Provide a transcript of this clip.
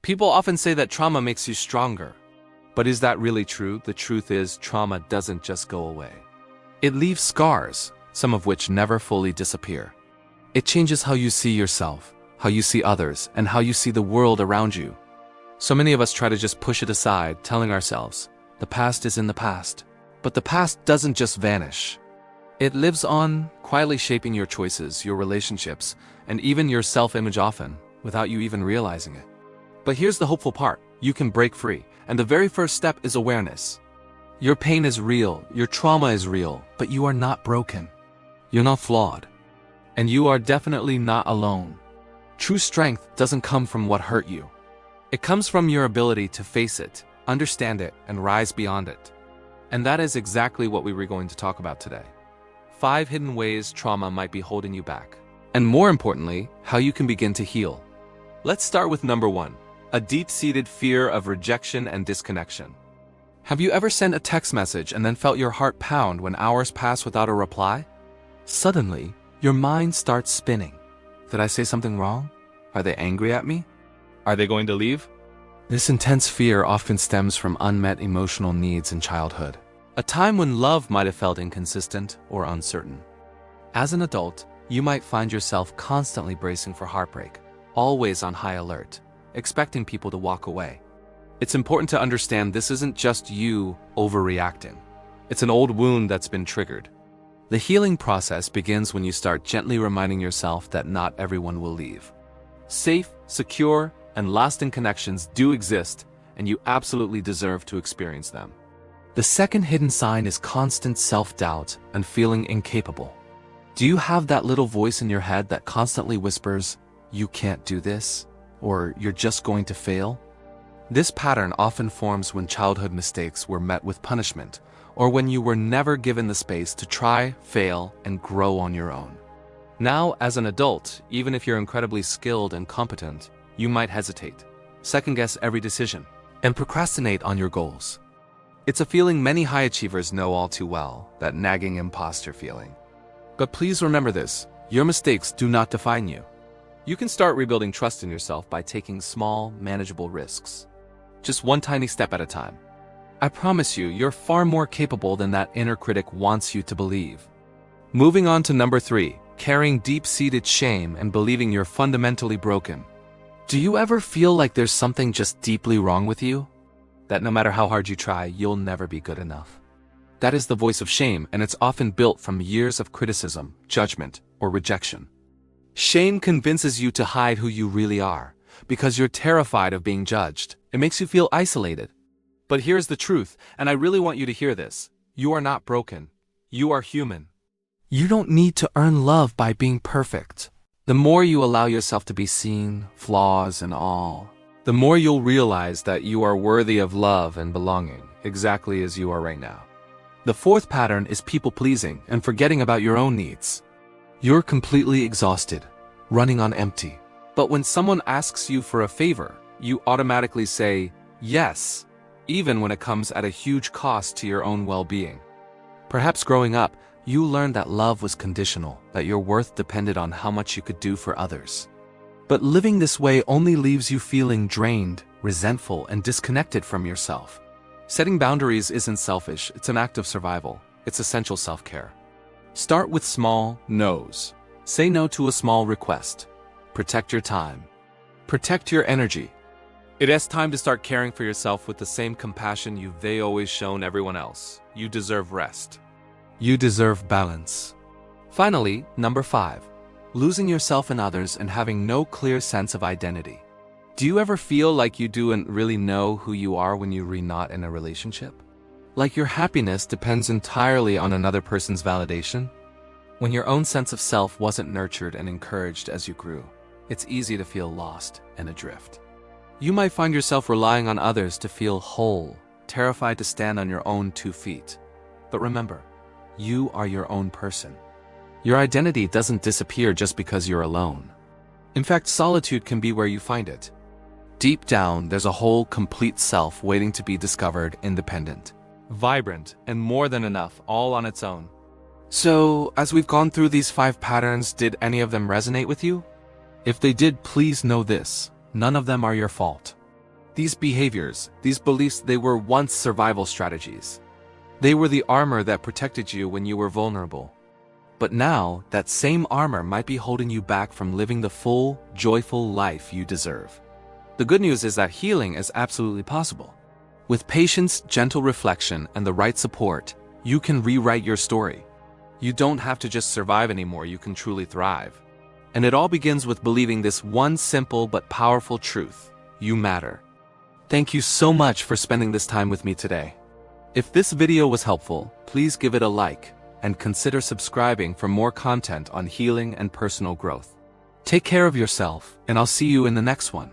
People often say that trauma makes you stronger. But is that really true? The truth is, trauma doesn't just go away. It leaves scars, some of which never fully disappear. It changes how you see yourself, how you see others, and how you see the world around you. So many of us try to just push it aside, telling ourselves, the past is in the past. But the past doesn't just vanish. It lives on, quietly shaping your choices, your relationships, and even your self-image often, without you even realizing it. But here's the hopeful part. You can break free, and the very first step is awareness. Your pain is real, your trauma is real, but you are not broken. You're not flawed. And you are definitely not alone. True strength doesn't come from what hurt you. It comes from your ability to face it, understand it, and rise beyond it. And that is exactly what we were going to talk about today. 5 hidden ways trauma might be holding you back. And more importantly, how you can begin to heal. Let's start with number 1, a deep-seated fear of rejection and disconnection. Have you ever sent a text message and then felt your heart pound when hours pass without a reply? Suddenly, your mind starts spinning. Did I say something wrong? Are they angry at me? Are they going to leave? This intense fear often stems from unmet emotional needs in childhood, a time when love might have felt inconsistent or uncertain. As an adult, you might find yourself constantly bracing for heartbreak, always on high alert, expecting people to walk away. It's important to understand this isn't just you overreacting. It's an old wound that's been triggered. The healing process begins when you start gently reminding yourself that not everyone will leave. Safe, secure, and lasting connections do exist, and you absolutely deserve to experience them. The second hidden sign is constant self-doubt and feeling incapable. Do you have that little voice in your head that constantly whispers, "You can't do this," or "You're just going to fail"? This pattern often forms when childhood mistakes were met with punishment, or when you were never given the space to try, fail, and grow on your own. Now, as an adult, even if you're incredibly skilled and competent, you might hesitate, second-guess every decision, and procrastinate on your goals. It's a feeling many high achievers know all too well, that nagging imposter feeling. But please remember this, your mistakes do not define you. You can start rebuilding trust in yourself by taking small, manageable risks. Just one tiny step at a time. I promise you, you're far more capable than that inner critic wants you to believe. Moving on to number 3, carrying deep-seated shame and believing you're fundamentally broken. Do you ever feel like there's something just deeply wrong with you? That no matter how hard you try, you'll never be good enough. That is the voice of shame, and it's often built from years of criticism, judgment, or rejection. Shame convinces you to hide who you really are, because you're terrified of being judged. It makes you feel isolated. But here's the truth, and I really want you to hear this. You are not broken. You are human. You don't need to earn love by being perfect. The more you allow yourself to be seen, flaws and all, the more you'll realize that you are worthy of love and belonging, exactly as you are right now. The 4th pattern is people-pleasing and forgetting about your own needs. You're completely exhausted, running on empty. But when someone asks you for a favor, you automatically say, yes, even when it comes at a huge cost to your own well-being. Perhaps growing up, you learned that love was conditional, that your worth depended on how much you could do for others. But living this way only leaves you feeling drained, resentful, and disconnected from yourself. Setting boundaries isn't selfish, it's an act of survival. It's essential self-care. Start with small no's. Say no to a small request. Protect your time. Protect your energy. It is time to start caring for yourself with the same compassion you've always shown everyone else. You deserve rest. You deserve balance. Finally, number 5. Losing yourself in others and having no clear sense of identity. Do you ever feel like you don't really know who you are when you're not in a relationship? Like your happiness depends entirely on another person's validation? When your own sense of self wasn't nurtured and encouraged as you grew, it's easy to feel lost and adrift. You might find yourself relying on others to feel whole, terrified to stand on your own 2 feet. But remember, you are your own person. Your identity doesn't disappear just because you're alone. In fact, solitude can be where you find it. Deep down, there's a whole, complete self waiting to be discovered, independent, vibrant, and more than enough, all on its own. So, as we've gone through these 5 patterns, did any of them resonate with you? If they did, please know this. None of them are your fault. These behaviors, these beliefs, they were once survival strategies. They were the armor that protected you when you were vulnerable. But now, that same armor might be holding you back from living the full, joyful life you deserve. The good news is that healing is absolutely possible. With patience, gentle reflection, and the right support, you can rewrite your story. You don't have to just survive anymore, you can truly thrive. And it all begins with believing this one simple but powerful truth: you matter. Thank you so much for spending this time with me today. If this video was helpful, please give it a like, and consider subscribing for more content on healing and personal growth. Take care of yourself, and I'll see you in the next one.